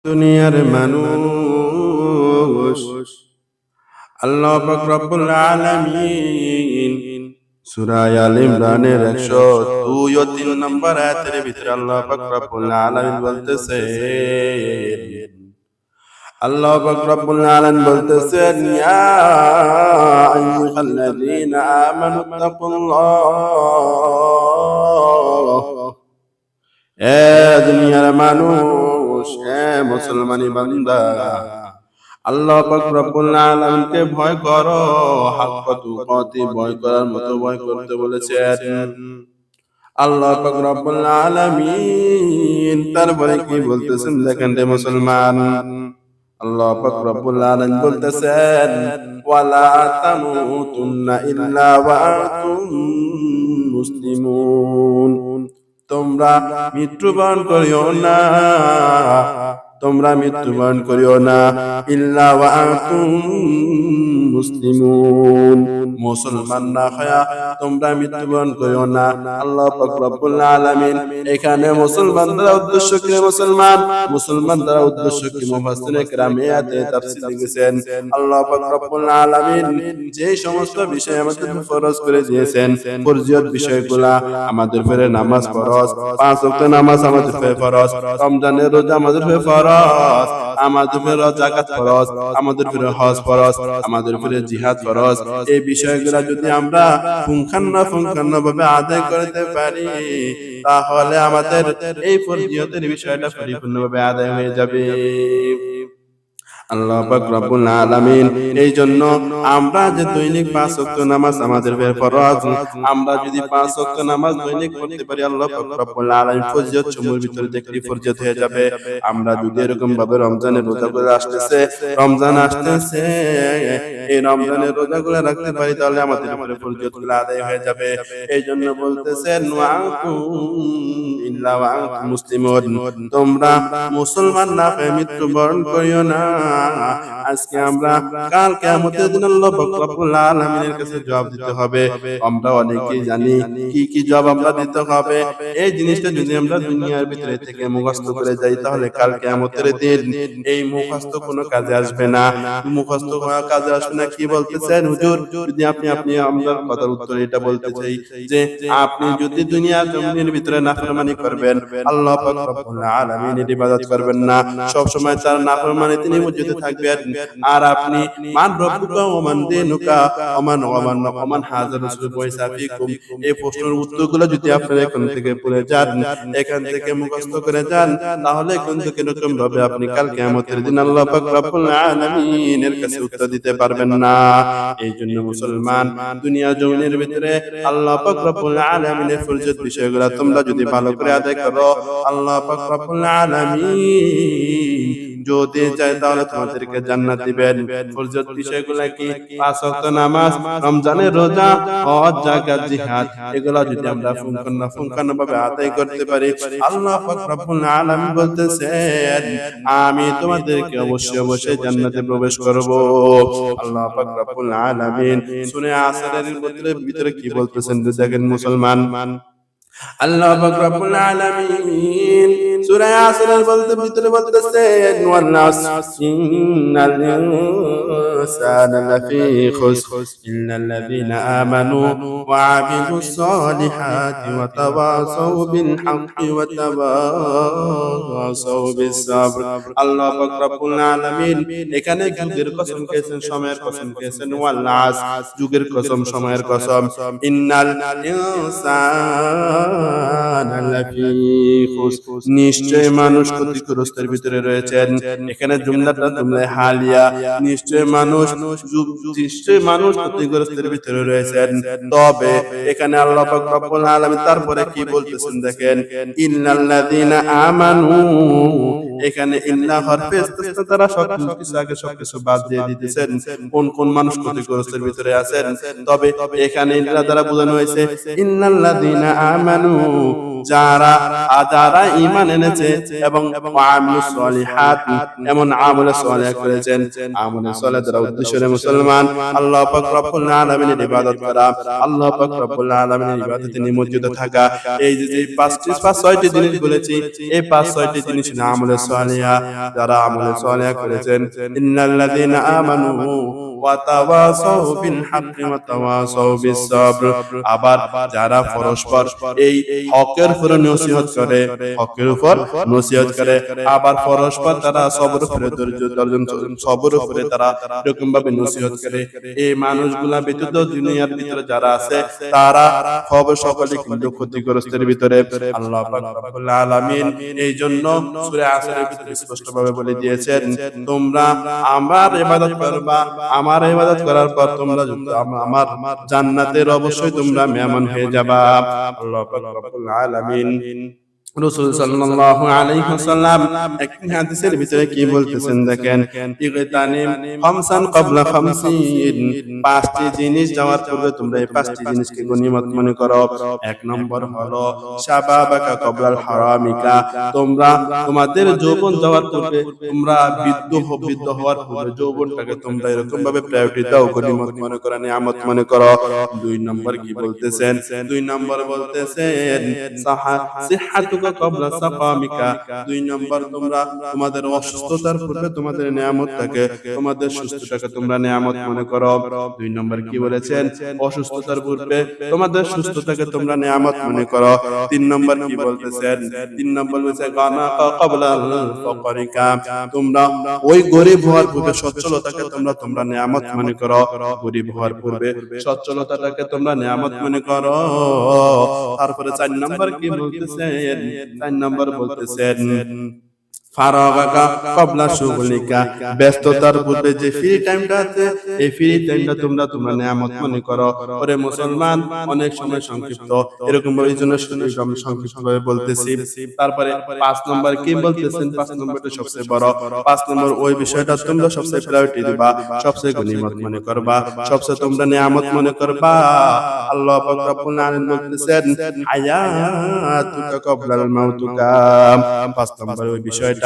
দুনিয়ার মানুষ আল্লাহ পাক রব্বুল আলামিন সূরা আল ইমরানের 102 ও 3 নম্বর আয়াতের ভিতরে আল্লাহ পাক রব্বুল আলামিন বলতেছেন আল্লাহ পাক রব্বুল আলামিন বলতেছেন ইয়া আইয়ুহাল্লাযীনা আমানু তাকুল্লাহ এ দুনিয়ার মানুষ এ মুসলমানি বান্দা আল্লাহ পাক রব্বুল আলামিনকে ভয় করো হাক্কা তুকাতি ভয় করার মতো ভয় করতে বলেছেন আল্লাহ পাক রব্বুল আলামিন তারপরে কি বলতেছেন দেখেন রে মুসলমান আল্লাহ পাক রব্বুল আলামিন বলতেছেন ওয়ালা তামুতুন্না ইল্লা ওয়া আনতুম মুসলিমুন তোমরা মৃত্যুবরণ করিও না ইল্লা ওয়া আনতুম মুসলিমুন মুসলমান না হয়া তোমরা মৃত্যুবরণ করিও না আল্লাহ পাক রব্বুল আলামিন এখানে মুসলমানদের উদ্দেশ্য কি মুসলমানদের উদ্দেশ্য কি মুফাসসিরিনে কেরাম আয়াতে তাফসীর লিখেছেন আল্লাহ পাক রব্বুল আলামিন যে সমস্ত বিষয় আমাদের ফরজ করে দিয়েছেন ফরজিয়ত বিষয়গুলা আমাদের উপরে নামাজ ফরজ 5 ওয়াক্ত নামাজ আমাদের উপরে ফরজ রমজানের রোজা আমাদের উপরে ফরজ আমাদের উপরে যাকাত ফরজ আমাদের উপরে হজ ফরজ আমাদের উপরে জিহাদ ফরজ এই বিষয়গুলো যদি আমরা পুঙ্খানুপুঙ্খানু ভাবে আদায় করতে পারি তাহলে আমাদের এই ফরজিয়তের বিষয়টা পরিপূর্ণভাবে আদায় হয়ে যাবে আল্লাহ পাক রব্বুল আলামিন এই জন্য আমরা যে দৈনিক 5 ওয়াক্ত নামাজ আমাদের ফরজ আমরা যদি 5 ওয়াক্ত নামাজ দৈনিক পড়তে পারি আল্লাহ পাক রব্বুল আলামিন ফরজিয়ত সমূহের ভিতরে একটি ফরজিয়ত হয়ে যাবে আমরা যদি এরকম ভাবে রমজানের রোজাগুলো আসতেছে এই রমজানের রোজাগুলো রাখতে পারি তাহলে আমাদের উপরে ফরজিয়তগুলো আদায় হয়ে যাবে এই জন্য বলতেছেন ইল্লা ওয়া আনতুম মুসলিমুন তোমরা মুসলমান না হয়ে মৃত্যুবরণ করিও না আজকে আমরা কাল কিয়ামতের দিন আল্লাহ পাক রব্বুল আলামিনের কাছে জবাব দিতে হবে আমরা অনেকেই জানি কি জবাব আমরা দিতে হবে এই জিনিসটা যদি আমরা দুনিয়ার ভিতরে থেকে মুখস্থ করে যাই তাহলে কাল কিয়ামতের দিন এই মুখস্থ কোনো কাজে আসবে না কি বলতেছেন হুজুর যদি আপনি আমরা কথার উত্তর এটা বলতে চাই যে আপনি যদি দুনিয়ার জমিনের ভিতরে নাফরমানি করবেন আল্লাহ পাক রব্বুল আলামিনের ইবাদত করবেন না সব সময় তার নাফরমানি তিনি মসজিদে থাকবেন আর আপনি মান রব্বুকা ওয়া মান দিনুকা ওয়া মান হাযা রাসূল ওয়াইসা ফিকুম এই প্রশ্নের উত্তরগুলো যদি আপনারা এখান থেকে পড়ে যান এখান থেকে মুখস্থ করে যান তাহলে কিন্তু এরকম ভাবে আপনি কাল কিয়ামতের দিন আল্লাহ পাক রব্বুল আলামিনের কাছে উত্তর দিতে পারবেন না এই জন্য মুসলমান দুনিয়া জমিনের ভিতরে আল্লাহ পাক রব্বুল আলামিনের ফরজ বিষয়গুলো তোমরা যদি ভালো করে আদায় করো আল্লাহ পাক রব্বুল আলামিন যদি চায় তাহলে তোমাদেরকে জান্নাত দিবেন ফরজ বিষয়গুলো কি 5 ওয়াক্ত নামাজ রমজানের রোজা হজ যাকাত জিহাদ এগুলা যদি আমরা পুঙ্খানুপুঙ্খানুভাবে আদায় করতে পারি আল্লাহ পাক রব্বুল আলামিন বলতেছেন আমি তোমাদেরকে অবশ্যই জান্নাতে প্রবেশ করব আল্লাহ পাক রব্বুল আলামিন সূরা আসরের ভিতরে কি বলতেছেন দেখেন মুসলমান আল্লাহ পাক রব্বুল আলামিন সূরা আসরের ভিতরে বলতেছেন ওয়ান নাস ইন্নাল ইনসানা লাফি খুসর ইল্লাল্লাযীনা আমানু ওয়া আমিলুস সালিহাতি ওয়া তাওয়াসাউ বিল হাক্কি ওয়া তাওয়াসাউ বিস সাবর আল্লাহ পাক রব্বুল আলামিন এখানে যুগের কসম খেয়েছেন সময়ের কসম খেয়েছেন ওয়াল নাস যুগের কসম সময়ের কসম ইন্নাল ইনসানা লাফি খুসর নিশ্চয় মানুষ ক্ষতিগ্রস্তের ভিতরে রয়েছেন এখানে জুমলাটা হালিয়া নিশ্চয় মানুষ ক্ষতিগ্রস্তের ভিতরে রয়েছেন তবে এখানে আল্লাহ পাক রব্বুল আলামিন তারপরে কি বলতেছেন দেখেন ইন্নাল্লাযীনা আমানু এখানে ইল্লা হরফে ইসতিসনা দ্বারা সবকিছু বাদ দিয়ে দিতেছেন কোন মানুষ ক্ষতিগ্রস্তের ভিতরে আছেন তবে এখানে ইল্লা দ্বারা বোঝানো হয়েছে ইন্নাল্লাযীনা আমানু যারা যারা ঈমান এনেছে এবং আমিলুস সলিহাত এমন আমলে সালেহ করেছেন, আমলে সালেহ দ্বারা উদ্দেশ্য হলো মুসলমান আল্লাহ পাক রব্বুল আলামিনের ইবাদত করা, আল্লাহ পাক রব্বুল আলামিনের ইবাদতে নিমজ্জিত থাকা। এই যে 5-6টি জিনিস বলেছি, এই 5-6টি জিনিস না আমলে সালেহ। যারা আমলে সালেহ করেছেন, ইন্নাল্লাযীনা আমানু ওয়া তাওয়াসাউ বিল হাক্কি ওয়া তাওয়াসাউ বিস সাবর। আবার যারা পরস্পর এই হকের উপর নসিহত করে, হকের উপর নসিহত করে, আবার পরস্পর তারা সবর উপরে ধৈর্য অর্জন, সবর উপরে তারা এরকম ভাবে নসিহত করে। এই মানুষগুলা ব্যতীত দুনিয়ার ভিতরে যারা আছে তারা হবে সকলে কিন্তু ক্ষতিগ্রস্তের ভিতরে। আল্লাহ পাক রব্বুল আলামিন এই জন্য সূরা আসরের ভিতরে স্পষ্ট ভাবে বলে দিয়েছেন, তোমরা আমার ইবাদত করবা, আমার ইবাদত করার পর তোমরা আমার জান্নাতের অবশ্যই তোমরা মেহমান হয়ে যাবা। আল্লাহ পাক রব্বুল আলামিন রাসূল সাল্লাল্লাহু আলাইহি ওয়াসাল্লাম একটি হাদিসের ভিতরে কি বলতেছেন দেখেন, ইগতানিম খামসান ক্বাবলা খামসিন, 5টি জিনিস যাওয়ার পূর্বে তোমরা এই 5টি জিনিসকে গনিমত মনে করো। এক নম্বর হলো শাবাবাকা ক্বাবলাল হারামিকা, তোমরা তোমাদের যৌবন যাওয়ার পূর্বে, তোমরা বৃদ্ধ হওয়ার পূর্বে যৌবনটাকে তোমরা এরকম ভাবে প্রায়োরিটি দাও, গনিমত মনে করো, নিয়ামত মনে করো। 2 নম্বর কি বলতেছেন? 2 নম্বর বলতেছেন সিহহাতুকা ক্বাবলা সাকামিকা, 2 নম্বর তোমরা তোমাদের অসুস্থতার পূর্বে তোমাদের নিয়ামতটাকে, তোমাদের সুস্থতাকে তোমরা নিয়ামত মনে করো। 2 নম্বর কি বলেছেন? অসুস্থতার পূর্বে তোমাদের সুস্থতাকে তোমরা নিয়ামত মনে করো। 3 নম্বর কি বলতেছেন? 3 নম্বর বলছে গানা ক্বাবলা ফাকরিকা, তোমরা ওই গরীব হওয়ার পূর্বে সচ্ছলতাকে তোমরা নিয়ামত মনে করো। গরীব হওয়ার পূর্বে সচ্ছলতাটাকে তোমরা নিয়ামত মনে করো। তারপরে 4 নম্বর কি বলতেছেন? 4 নম্বর বলতেছেন ফারাগাকা ক্বাবলা শুগলিকা, ব্যস্ততার পূর্বে যে ফ্রি টাইমটা আছে, এই ফ্রি টাইমটা তোমরা নিয়ামত মনে করো। ওরে মুসলমান, অনেক সময় সংক্ষিপ্ত, এরকম ভাবে জন্য সংক্ষিপ্ত ভাবে বলতেছি। তারপরে 5 নম্বর কি বলতেছেন? 5 নম্বরটা সবচেয়ে বড়। 5 নম্বর ওই বিষয়টা তোমরা সবচেয়ে প্রায়োরিটি দিবা, সবচেয়ে গনিমত মনে করবা, সবচেয়ে তোমরা নিয়ামত মনে করবা। আল্লাহ পাক রব্বুল আলামিন বলতেছেন হায়াতুকা ক্বাবলাল মাউতুকা, 5 নম্বর ওই বিষয়টা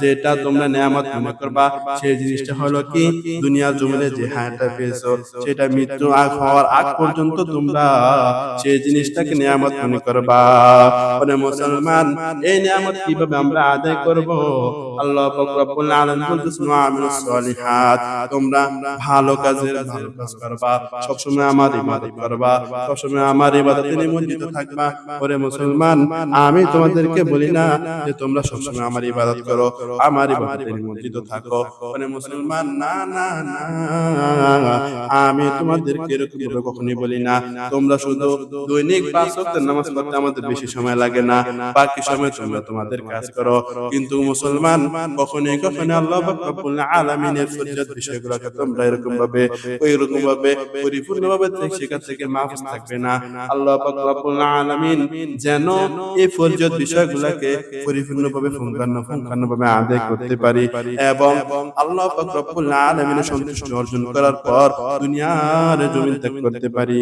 যেটা তোমরা নিয়ামত মনে করবা, সেই জিনিসটা হলো কি, দুনিয়ার জমিনে যে হায়াতটা পেয়েছো সেটা মৃত্যু হওয়ার আগ পর্যন্ত তোমরা সেই জিনিসটাকে নিয়ামত মনে করবা। ওরে মুসলমান, এই নিয়ামত কিভাবে আমরা আদায় করব? আল্লাহ পাক রব্বুল আলামিন বলতেছেন আমিলুস সলিহাত, তোমরা ভালো কাজ করবা, সবসময় আমার ইবাদত করবা, সবসময় আমার ইবাদতে নিমজ্জিত থাকবা। ওরে মুসলমান, আমি তোমাদেরকে বলি না যে তোমরা সবসময় আমার ইবাদত করো, আমার ইবাদতে নিমজ্জিত থাকো। ওরে মুসলমান, না না না, আমি তোমাদেরকে এরকম ভাবে কখনোই বলি না। তোমরা শুধু দৈনিক 5 ওয়াক্তের নামাজ পড়তে আমাদের বেশি সময় লাগে না, বাকি সময় তোমরা তোমাদের কাজ করো। কিন্তু মুসলমান, কখনোই আল্লাহ পাক রব্বুল আলামিনের ফরজ বিষয়গুলোকে তোমরা এরকম ভাবে পরিপূর্ণভাবে সেখান থেকে মাহফুজ থাকবে না। আল্লাহ পাক রব্বুল আলামিন যেন এই ফরজ বিষয়গুলোকে পরিপূর্ণভাবে পুঙ্খানুপুঙ্খভাবে আদায় করতে পারি এবং আল্লাহ পাক রব্বুল আলামিনের সন্তুষ্টি অর্জন করার পর দুনিয়ার জমিন ত্যাগ করতে পারি।